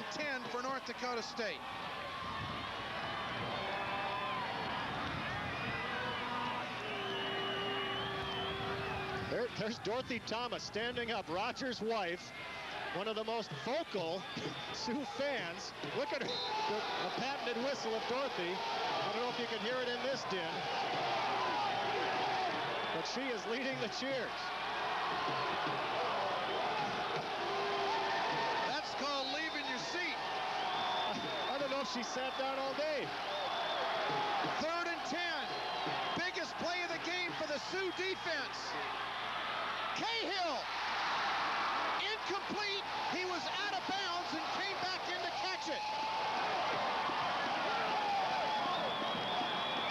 and 10 for North Dakota State. There's Dorothy Thomas standing up, Roger's wife, one of the most vocal Sioux fans. Look at her, the patented whistle of Dorothy. I don't know if you can hear it in this din, but she is leading the cheers. That's called leaving your seat. I don't know if she sat down all day. 3rd and 10. Biggest play of the game for the Sioux defense. Cahill, incomplete. He was out of bounds and came back in to catch it.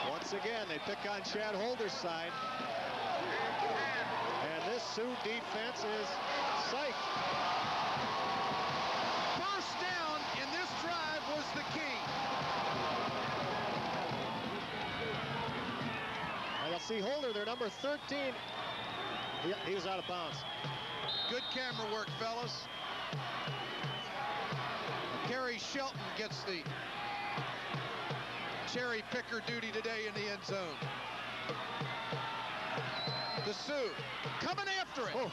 Once again, they pick on Chad Holder's side. And this Sioux defense is psyched. First down in this drive was the key. Now you'll see Holder, their number 13. He was out of bounds. Good camera work, fellas. Kerry Shelton gets the cherry picker duty today in the end zone. The Sioux coming after it. Oh.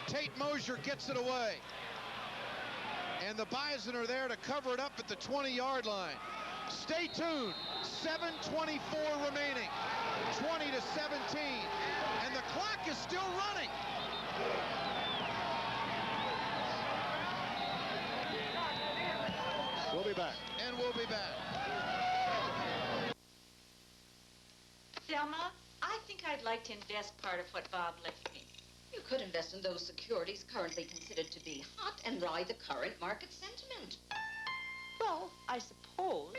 Tate Mosier gets it away. And the Bison are there to cover it up at the 20-yard line. Stay tuned. 7:24 remaining. 20-17. And the clock is still running. We'll be back. And we'll be back. Thelma, I think I'd like to invest part of what Bob left me. You could invest in those securities currently considered to be hot and ride the current market sentiment. Well, I suppose.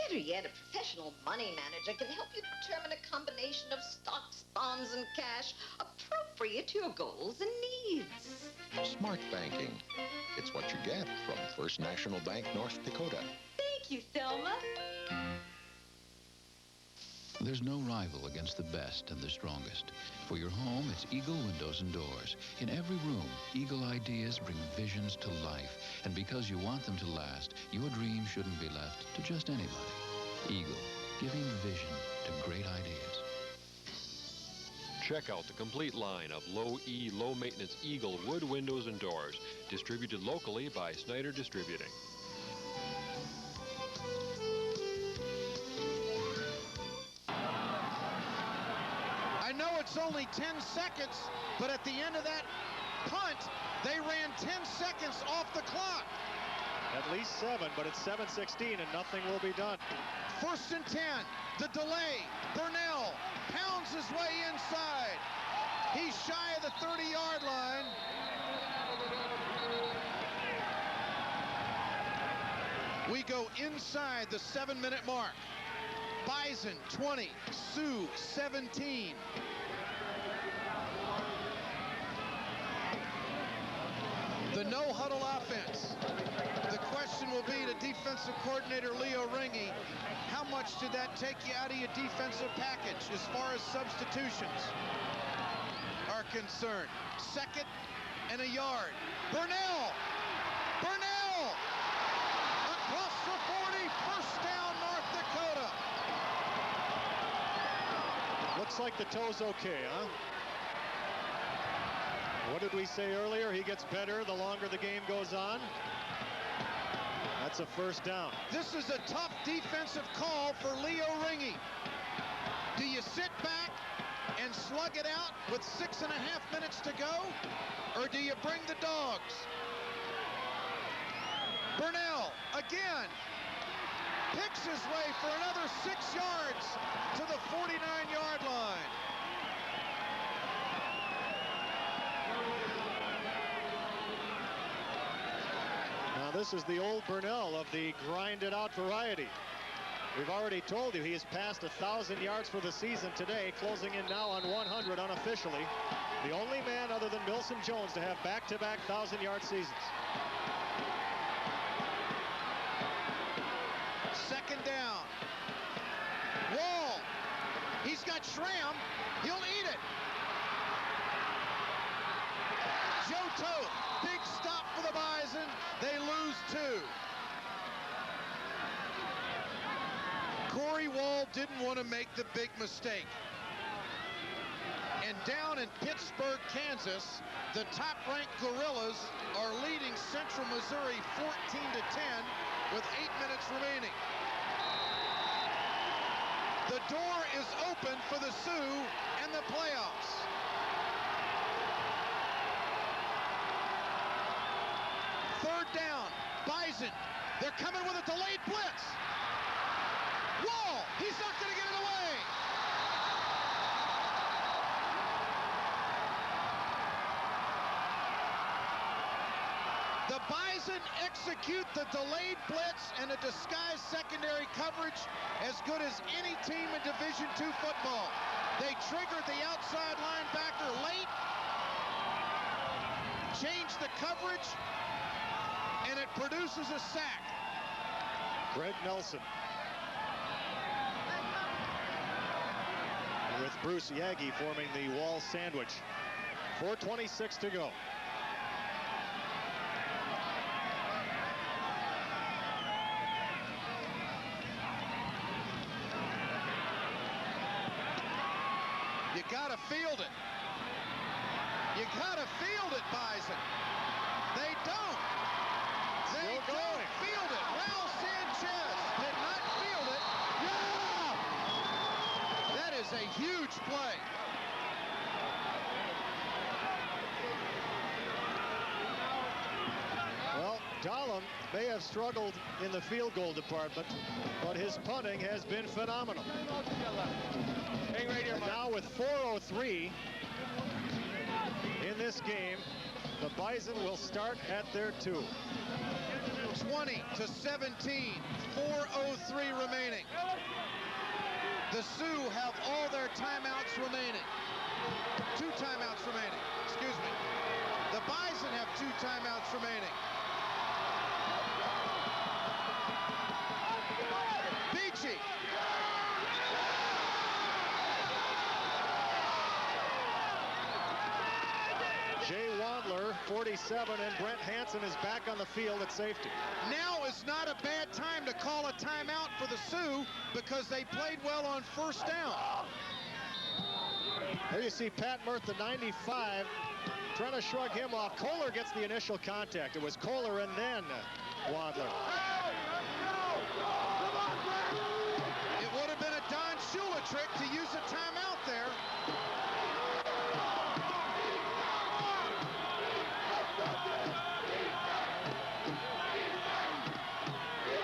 Better yet, a professional money manager can help you determine a combination of stocks, bonds, and cash appropriate to your goals and needs. Smart banking. It's what you get from First National Bank, North Dakota. Thank you, Thelma. There's no rival against the best and the strongest. For your home, it's Eagle Windows and Doors. In every room, Eagle ideas bring visions to life. And because you want them to last, your dream shouldn't be left to just anybody. Eagle, giving vision to great ideas. Check out the complete line of low-E, low-maintenance Eagle wood windows and doors, distributed locally by Snyder Distributing. I know it's only 10 seconds, but at the end of that punt, they ran 10 seconds off the clock. At least 7, but it's 7:16 and nothing will be done. 1st and 10, the delay. Burnell pounds his way inside. He's shy of the 30-yard line. We go inside the 7-minute mark. Bison 20, Sioux 17. The no-huddle offense. The question will be to defensive coordinator Leo Ringy, how much did that take you out of your defensive package as far as substitutions are concerned? 2nd and a yard. Burnell! Burnell! Across the 40, first down, North Dakota. Looks like the toe's okay, huh? What did we say earlier? He gets better the longer the game goes on. That's a first down. This is a tough defensive call for Leo Ringy. Do you sit back and slug it out with 6.5 minutes to go? Or do you bring the dogs? Burnell, again, picks his way for another 6 yards to the 49-yard line. Now this is the old Burnell of the grind-it-out variety. We've already told you he has passed 1,000 yards for the season today, closing in now on 100 unofficially. The only man other than Milson Jones to have back-to-back 1,000-yard seasons. 2nd down. Wall. He's got Schramm. He'll eat it. Joe Toth. Big stop for the Bison. They lose 2. didn't want to make the big mistake. And down in Pittsburgh, Kansas, the top-ranked Gorillas are leading Central Missouri 14-10 with 8 minutes remaining. The door is open for the Sioux and the playoffs. Third down, Bison. They're coming with a delayed blitz. Wall, he's not going to get it away. The Bison execute the delayed blitz and a disguised secondary coverage as good as any team in Division II football. They triggered the outside linebacker late, changed the coverage, and it produces a sack. Greg Nelson. With Bruce Yagi forming the wall sandwich. 4:26 to go. You gotta field it. You gotta field it, Bison. They don't. They don't field it. Raul Sanchez did not field it. Yeah! That is a huge play. Well, Dahlem may have struggled in the field goal department, but his punting has been phenomenal. And now with 4:03 in this game, the Bison will start at their 2. 20-17, 4:03 remaining. The Sioux have all their timeouts remaining. 2 timeouts remaining, excuse me. The Bison have 2 timeouts remaining. Beachy. Jay Wandler, 47, and Brent Hansen is back on the field at safety. Now is not a bad time to call a timeout for the Sioux because they played well on first down. There you see Pat Mirth, the 95, trying to shrug him off. Kohler gets the initial contact. It was Kohler and then Wandler. It would have been a Don Shula trick to use a timeout there.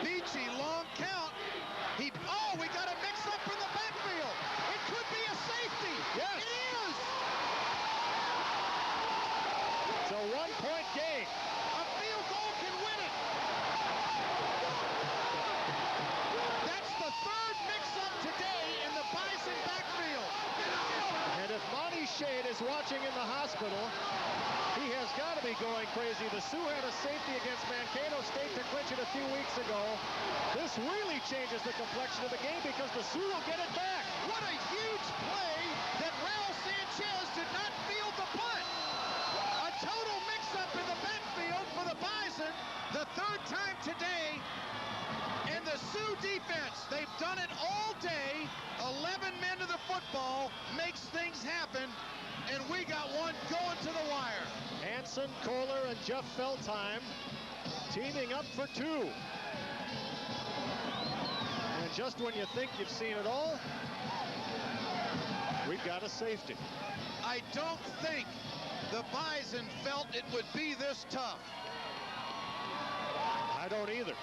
Beachy, long count. Oh, we got a mix-up in the backfield. It could be a safety. Yes. It is. It's a 1-point game. A field goal can win it. That's the 3rd mix-up today in the Bison backfield. And if Monty Shade is watching in the hospital, he has got to be going crazy. The Sioux had a safety against Mankato State to clinch it a few weeks ago. This really changes the complexion of the game because the Sioux will get it back. What a huge play that Raul Sanchez did not field the punt. A total mix-up in the backfield for the Bison, the 3rd time today. And the Sioux defense, they've done it all day. 11 men to the football makes things happen. And we got one going to the wire. Hansen, Kohler, and Jeff Feldheim teaming up for 2. And just when you think you've seen it all, we've got a safety. I don't think the Bison felt it would be this tough. I don't either.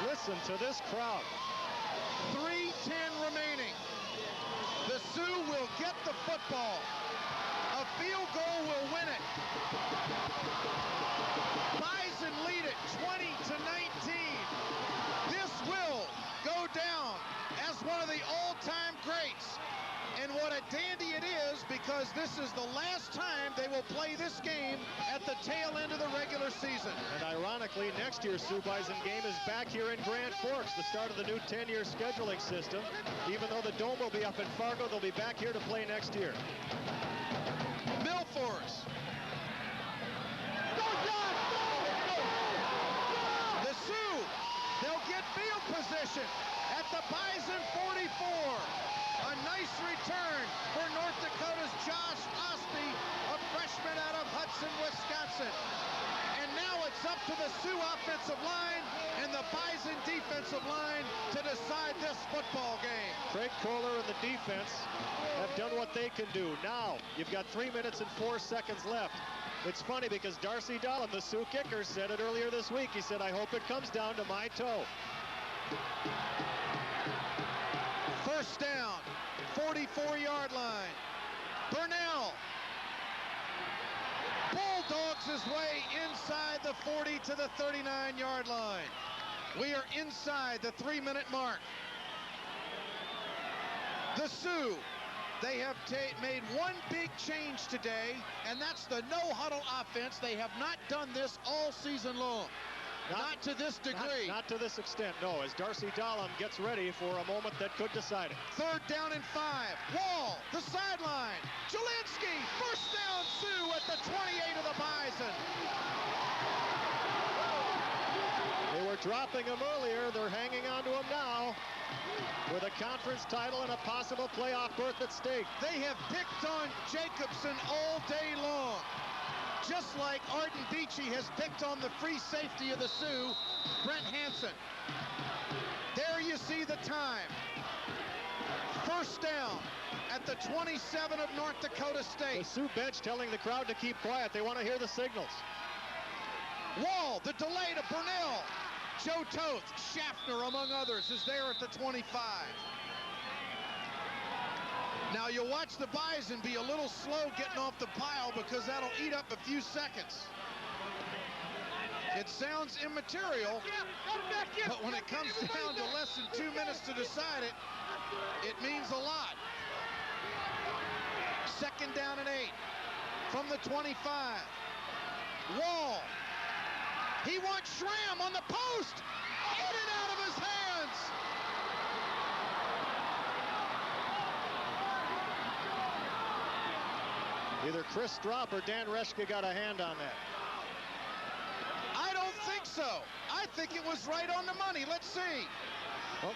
Listen to this crowd. 3:10 remaining. The Sioux will get the football. A field goal will win it. Bison lead it 20-19. This will go down as one of the all-time greats. And what a dandy it is, because this is the last time they will play this game at the tail end of the regular season. And ironically, next year's Sioux Bison game is back here in Grand Forks, the start of the new 10-year scheduling system. Even though the Dome will be up in Fargo, they'll be back here to play next year. Milfors. The Sioux, they'll get field position at the bottom up to the Sioux offensive line and the Bison defensive line to decide this football game. Craig Kohler and the defense have done what they can do. Now, you've got 3 minutes and 4 seconds left. It's funny because Darcy Dollin, the Sioux kicker, said it earlier this week. He said, I hope it comes down to my toe. First down, 44-yard line. Burnell bulldogs his way inside the 40 to the 39-yard line. We are inside the 3-minute mark. The Sioux, they have made one big change today, and that's the no-huddle offense. They have not done this all season long. Not to this degree. Not to this extent, no, as Darcy Dollin gets ready for a moment that could decide it. 3rd down and 5. Wall, the sideline. Jelinski, first down Sioux at the 28 of the Bison. They were dropping him earlier. They're hanging on to him now with a conference title and a possible playoff berth at stake. They have picked on Jacobson all day long, just like Arden Beachy has picked on the free safety of the Sioux, Brent Hansen. There you see the time. First down at the 27 of North Dakota State. The Sioux bench telling the crowd to keep quiet. They want to hear the signals. Wall, the delay to Burnell. Joe Toth, Schaffner, among others, is there at the 25. Now you'll watch the Bison be a little slow getting off the pile because that'll eat up a few seconds. It sounds immaterial, but when it comes down to less than 2 minutes to decide it, it means a lot. 2nd down and 8 from the 25. Wall. He wants Schramm on the post. In and out of his hands. Either Chris Strop or Dan Reschke got a hand on that. I don't think so. I think it was right on the money. Let's see. Oh.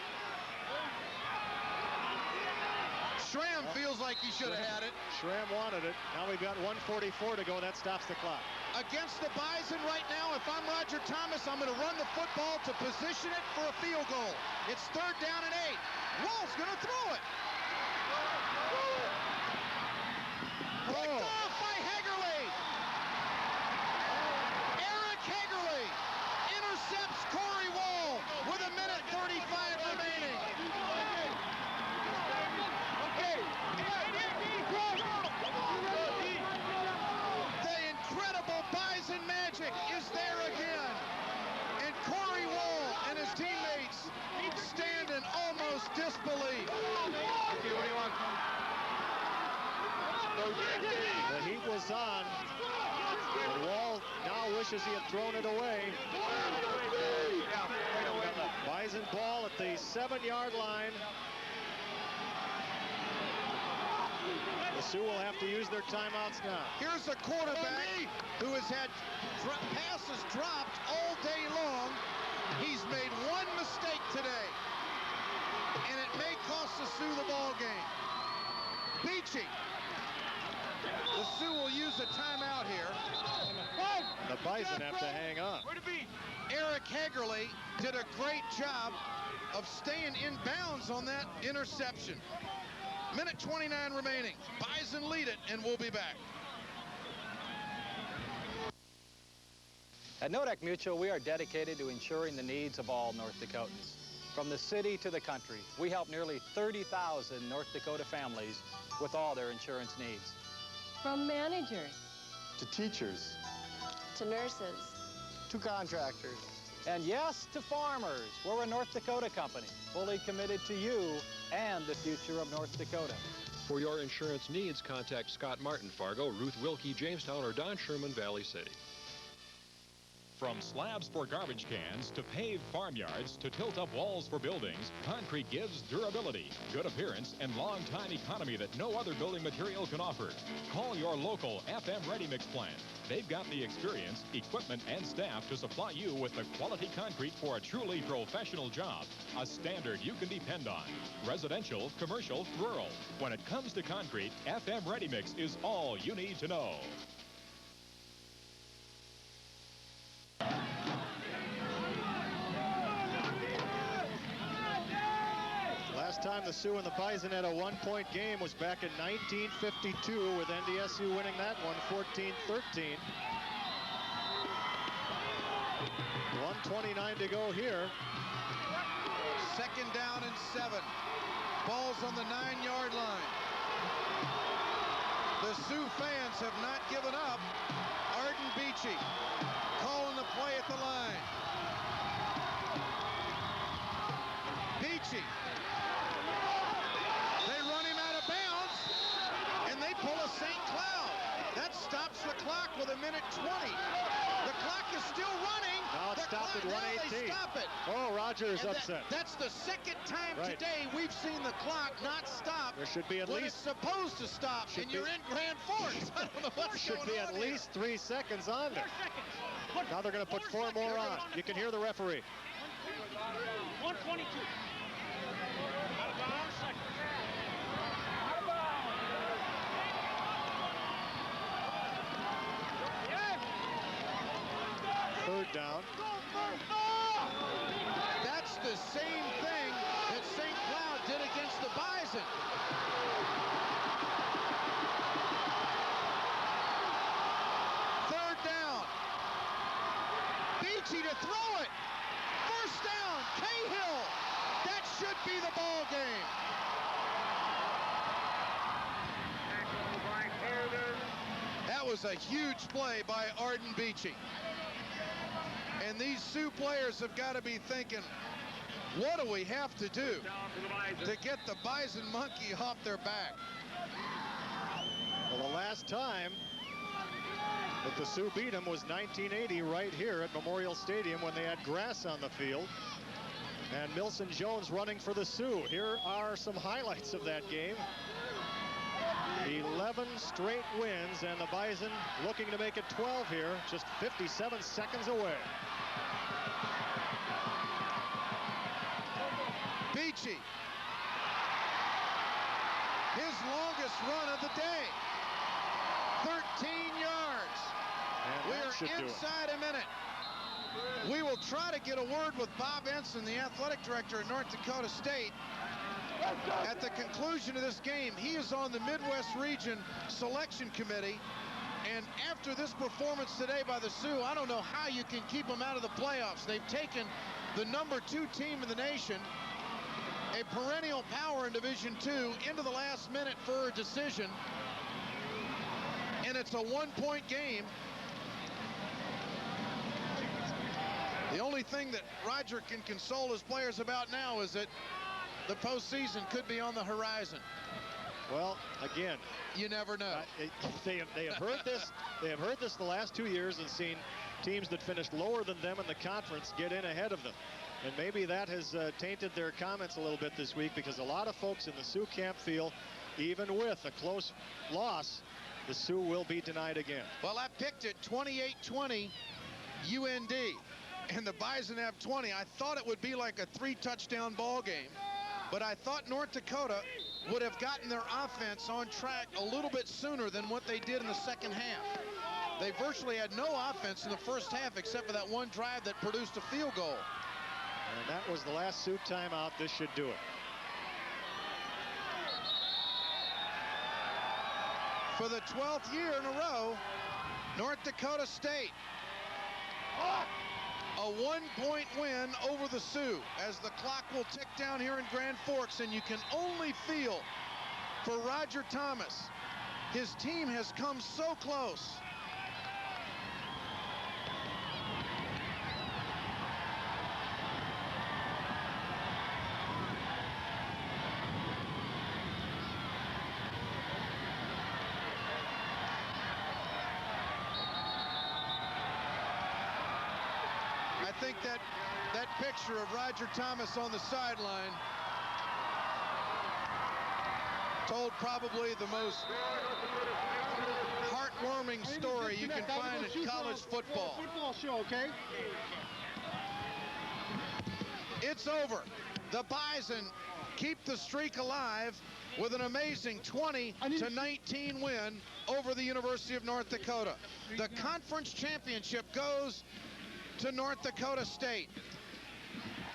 Schramm feels like he should have had it. Schramm wanted it. Now we've got 1:44 to go. That stops the clock. Against the Bison right now, if I'm Roger Thomas, I'm going to run the football to position it for a field goal. It's 3rd down and 8. Wall's going to throw it. Picked off by Hagerly. Eric Hagerly intercepts Corey Wall with 1:35 remaining. The incredible Bison magic is there again. And Corey Wall and his teammates stand in almost disbelief. The heat was on. And Wall now wishes he had thrown it away. Bison ball at the 7-yard line. The Sioux will have to use their timeouts now. Here's a quarterback who has had passes dropped all day long. He's made one mistake today, and it may cost the Sioux the ball game. Beachy. The Sioux will use a timeout here. The Bison have to hang on. Eric Hagerly did a great job of staying in bounds on that interception. 1:29 remaining. Bison lead it, and we'll be back. At Nodak Mutual, we are dedicated to ensuring the needs of all North Dakotans. From the city to the country, we help nearly 30,000 North Dakota families with all their insurance needs. From managers to teachers to nurses to contractors. And yes, to farmers. We're a North Dakota company, fully committed to you and the future of North Dakota. For your insurance needs, contact Scott Martin, Fargo, Ruth Wilkie, Jamestown, or Don Sherman, Valley City. From slabs for garbage cans to paved farmyards to tilt-up walls for buildings, concrete gives durability, good appearance, and long-time economy that no other building material can offer. Call your local FM Ready Mix plant. They've got the experience, equipment, and staff to supply you with the quality concrete for a truly professional job. A standard you can depend on. Residential, commercial, rural. When it comes to concrete, FM Ready Mix is all you need to know. time the Sioux and the Bison had a one-point game was back in 1952 with NDSU winning that one 14-13. 1:29 to go here. Second down and 7. Ball's on the 9-yard line. The Sioux fans have not given up. Arden Beachy calling the play at the line. Beachy. They run him out of bounds, and they pull a St. Cloud. That stops the clock with 1:20. The clock is still running. Now it's stopped at 1:18. They stop it. Oh, Roger is upset. That's the second time today we've seen the clock not stop. There should be at when least it's supposed to stop, and you're in Grand Forks. I don't know what's should going be on at here. least 3 seconds on there. Now they're going to put 4 more on. You can hear the referee. 1:22. Third down. That's the same thing that St. Cloud did against the Bison. Third down. Beachy to throw it. First down, Cahill. That should be the ball game. That was a huge play by Arden Beachy. And these Sioux players have got to be thinking, what do we have to do to get the Bison monkey off their back? Well, the last time that the Sioux beat them was 1980 right here at Memorial Stadium when they had grass on the field. And Milson Jones running for the Sioux. Here are some highlights of that game. 11 straight wins, and the Bison looking to make it 12 here, just 57 seconds away. Beachy. His longest run of the day. 13 yards. We're inside a minute. We will try to get a word with Bob Ensign, the athletic director at North Dakota State. At the conclusion of this game, he is on the Midwest Region Selection Committee. And after this performance today by the Sioux, I don't know how you can keep them out of the playoffs. They've taken the #2 team in the nation, a perennial power in Division II, into the last minute for a decision. And it's a one-point game. The only thing that Roger can console his players about now is that the postseason could be on the horizon. Well, again, you never know. They have heard this. They have heard this the last 2 years and seen teams that finished lower than them in the conference get in ahead of them. And maybe that has tainted their comments a little bit this week, because a lot of folks in the Sioux camp feel, even with a close loss, the Sioux will be denied again. Well, I picked it 28-20 UND, and the Bison have 20. I thought it would be like a 3-touchdown ball game, but I thought North Dakota would have gotten their offense on track a little bit sooner than what they did in the second half. They virtually had no offense in the first half except for that one drive that produced a field goal. And that was the last Sioux timeout. This should do it. For the 12th year in a row, North Dakota State, a one-point win over the Sioux, as the clock will tick down here in Grand Forks, and you can only feel for Roger Thomas. His team has come so close. I think that picture of Roger Thomas on the sideline told probably the most heartwarming story you can find in college football. Football show, okay? It's over. The Bison keep the streak alive with an amazing 20-19 win over the University of North Dakota. The conference championship goes to North Dakota State.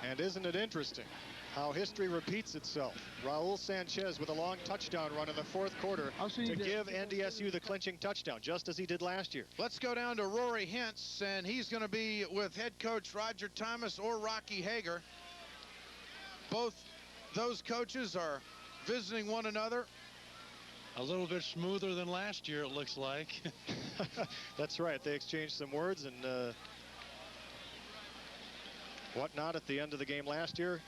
And isn't it interesting? how history repeats itself. Raul Sanchez with a long touchdown run in the fourth quarter to give NDSU the clinching touchdown, just as he did last year. Let's go down to Rory Hintz, and he's going to be with head coach Roger Thomas or Rocky Hager. Both those coaches are visiting one another. A little bit smoother than last year, it looks like. That's right. They exchanged some words and whatnot at the end of the game last year.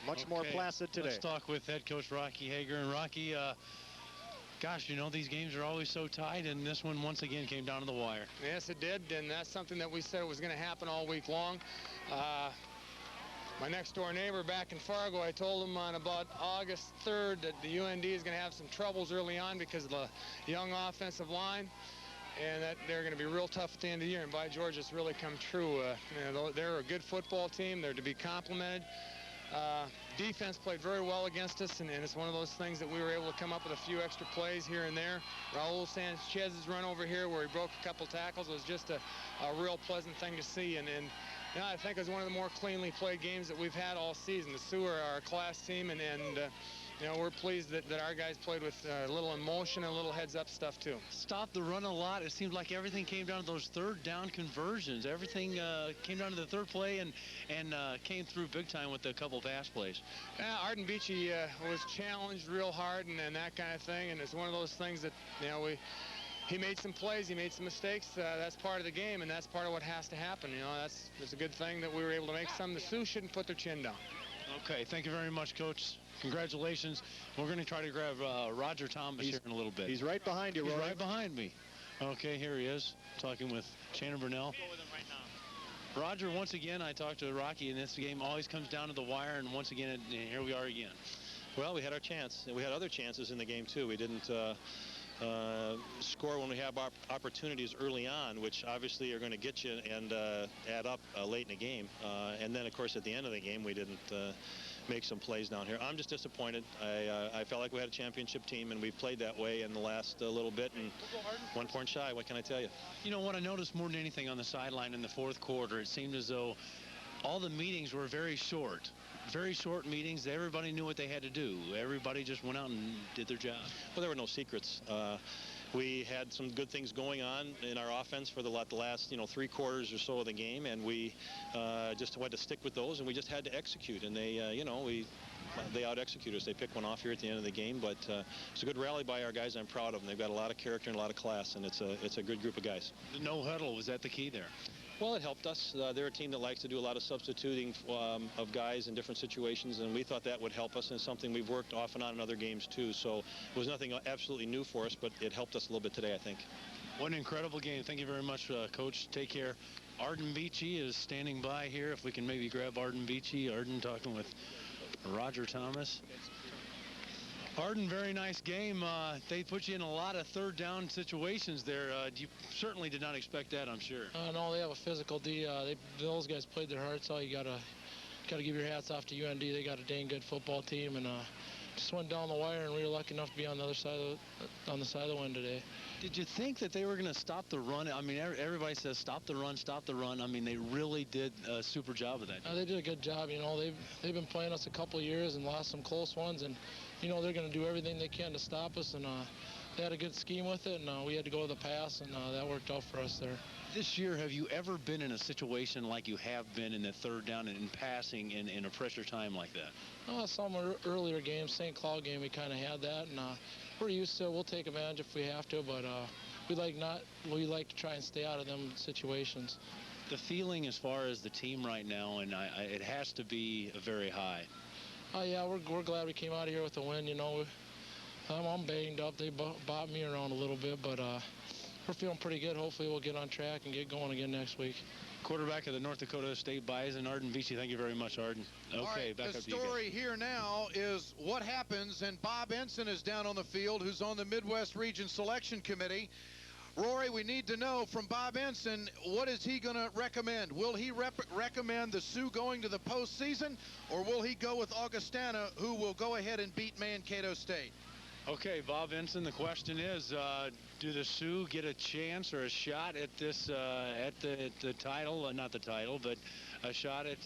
Much more placid today. Let's talk with head coach Rocky Hager. And Rocky, gosh, you know, these games are always so tight, and this one once again came down to the wire. Yes, it did, and that's something that we said was going to happen all week long. My next door neighbor back in Fargo, I told him on about August 3rd that the UND is going to have some troubles early on because of the young offensive line, and that they're going to be real tough at the end of the year. And by George, it's really come true. You know, they're a good football team. They're to be complimented. Defense played very well against us, and it's one of those things that we were able to come up with a few extra plays here and there. Raul Sanchez's run over here where he broke a couple tackles was just a real pleasant thing to see, and you know, I think it was one of the more cleanly played games that we've had all season. The Sioux are our class team, and you know, we're pleased that our guys played with a little emotion and a little heads-up stuff, too. Stopped the run a lot. It seemed like everything came down to those third down conversions. Everything came down to the third play and came through big time with a couple pass plays. Yeah, Arden Beachy was challenged real hard and that kind of thing, and it's one of those things that, you know, he made some plays, he made some mistakes. That's part of the game, and that's part of what has to happen. You know, it's a good thing that we were able to make some. The Sioux shouldn't put their chin down. Okay, thank you very much, Coach. Congratulations. We're going to try to grab Roger Thomas here in a little bit. He's right behind you, Roy. He's right behind me. Okay, here he is, talking with Shannon Burnell. Go with him right now. Roger, once again, I talked to Rocky, and this game always comes down to the wire, and once again, here we are again. Well, we had our chance, and we had other chances in the game, too. We didn't score when we have opportunities early on, which obviously are going to get you and add up late in the game. And then, of course, at the end of the game, we didn't make some plays down here. I'm just disappointed. I felt like we had a championship team, and we've played that way in the last little bit, and 1 point shy. What can I tell you? You know what I noticed more than anything on the sideline in the fourth quarter, it seemed as though all the meetings were very short. Very short meetings. Everybody knew what they had to do. Everybody just went out and did their job. Well, there were no secrets. We had some good things going on in our offense for the last, 3 quarters or so of the game, and we just had to stick with those, and we just had to execute. And they, they out-execute us. They picked one off here at the end of the game, but it's a good rally by our guys. I'm proud of them. They've got a lot of character and a lot of class, and it's a good group of guys. The no huddle, was that the key there? Well, it helped us. They're a team that likes to do a lot of substituting of guys in different situations, and we thought that would help us, and it's something we've worked off and on in other games too. So it was nothing absolutely new for us, but it helped us a little bit today, I think. What an incredible game. Thank you very much, Coach. Take care. Arden Beachy is standing by here. If we can maybe grab Arden Beachy. Arden talking with Roger Thomas. Arden, very nice game. They put you in a lot of third down situations there. You certainly did not expect that, I'm sure. No, they have a physical D. Those guys played their hearts out. You gotta give your hats off to UND. They got a dang good football team, and just went down the wire, and we were lucky enough to be on the other side of the win today. Did you think that they were going to stop the run? I mean, everybody says stop the run, stop the run. I mean, they really did a super job of that. They did a good job. You know, they've been playing us a couple of years and lost some close ones, and you know they're going to do everything they can to stop us. And they had a good scheme with it, and we had to go to the pass, and that worked out for us there. This year, have you ever been in a situation like you have been in the third down and in passing in a pressure time like that? Some earlier games, St. Cloud game, we kind of had that, and we're used to it. We'll take advantage if we have to, but we like to try and stay out of them situations. The feeling as far as the team right now, and it has to be very high. Yeah, we're glad we came out of here with a win. You know, I'm banged up. They bopped me around a little bit, but we're feeling pretty good. Hopefully we'll get on track and get going again next week. Quarterback of the North Dakota State Bison, Arden Beachy. Thank you very much, Arden. Okay, all right, back the up to you guys. story here now is what happens, and Bob Ensign is down on the field, who's on the Midwest Region Selection Committee. Rory, we need to know from Bob Ensign, what is he going to recommend? Will he recommend the Sioux going to the postseason, or will he go with Augustana, who will go ahead and beat Mankato State? Okay, Bob Ensign, the question is, Do the Sioux get a chance or a shot at this, at the title, not the title, but a shot at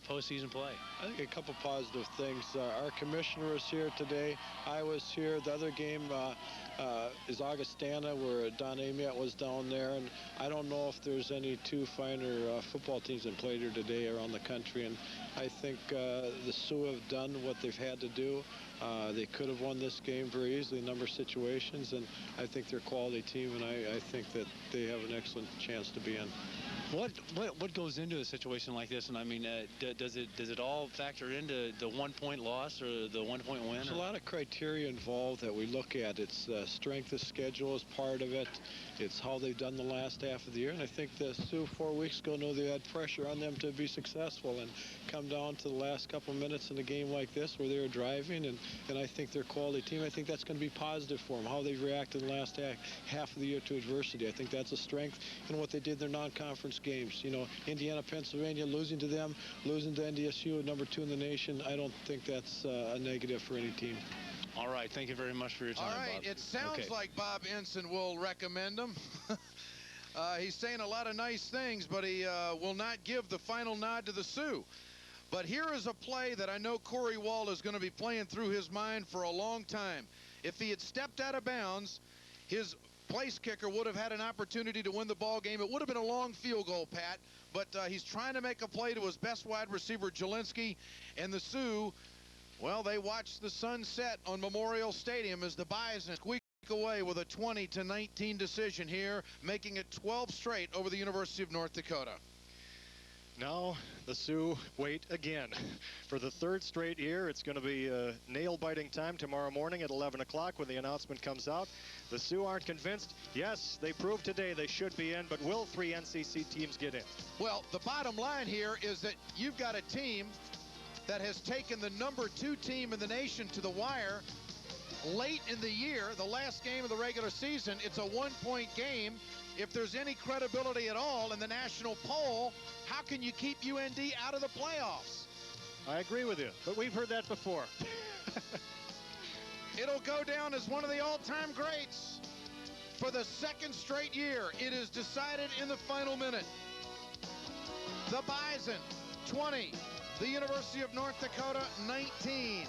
postseason play? I think a couple positive things. Our commissioner was here today. I was here. The other game is Augustana, where Don Amiot was down there. And I don't know if there's any two finer football teams that played here today around the country. And I think the Sioux have done what they've had to do. They could have won this game very easily in a number of situations, and I think they're a quality team, and I think that they have an excellent chance to be in. What goes into a situation like this? And I mean, does it all factor into the 1-point loss or the 1-point win? There's a lot of criteria involved that we look at. It's strength of schedule is part of it. It's how they've done the last half of the year, and I think the Sioux 4 weeks ago knew they had pressure on them to be successful, and come down to the last couple minutes in a game like this where they were driving, and I think they're a quality team. I think that's going to be positive for them, how they've reacted in the last half of the year to adversity. I think that's a strength in what they did in their non-conference games. You know, Indiana, Pennsylvania, losing to them, losing to NDSU, number 2 in the nation. I don't think that's a negative for any team. All right, thank you very much for your time, All right, Bob. it sounds like Bob Ensign will recommend him. He's saying a lot of nice things, but he will not give the final nod to the Sioux. But here is a play that I know Corey Wall is going to be playing through his mind for a long time. If he had stepped out of bounds, his place kicker would have had an opportunity to win the ball game. It would have been a long field goal, Pat, but he's trying to make a play to his best wide receiver, Jelinski, and the Sioux, well, they watched the sun set on Memorial Stadium as the Bison squeak away with a 20-19 decision here, making it 12 straight over the University of North Dakota. Now the Sioux wait again. For the 3rd straight year, it's going to be nail-biting time tomorrow morning at 11 o'clock when the announcement comes out. The Sioux aren't convinced. Yes, they proved today they should be in, but will 3 NCC teams get in? Well, the bottom line here is that you've got a team that has taken the number 2 team in the nation to the wire late in the year, the last game of the regular season. It's a 1-point game. If there's any credibility at all in the national poll, how can you keep UND out of the playoffs? I agree with you, but we've heard that before. It'll go down as one of the all-time greats for the 2nd straight year. It is decided in the final minute. The Bison, 20. The University of North Dakota, 19.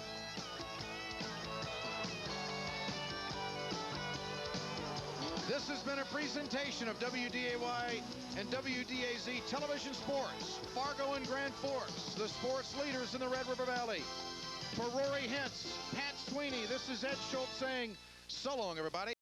This has been a presentation of WDAY and WDAZ Television Sports, Fargo and Grand Forks, the sports leaders in the Red River Valley. For Rory Hintz, Pat Sweeney, this is Ed Schultz saying so long, everybody.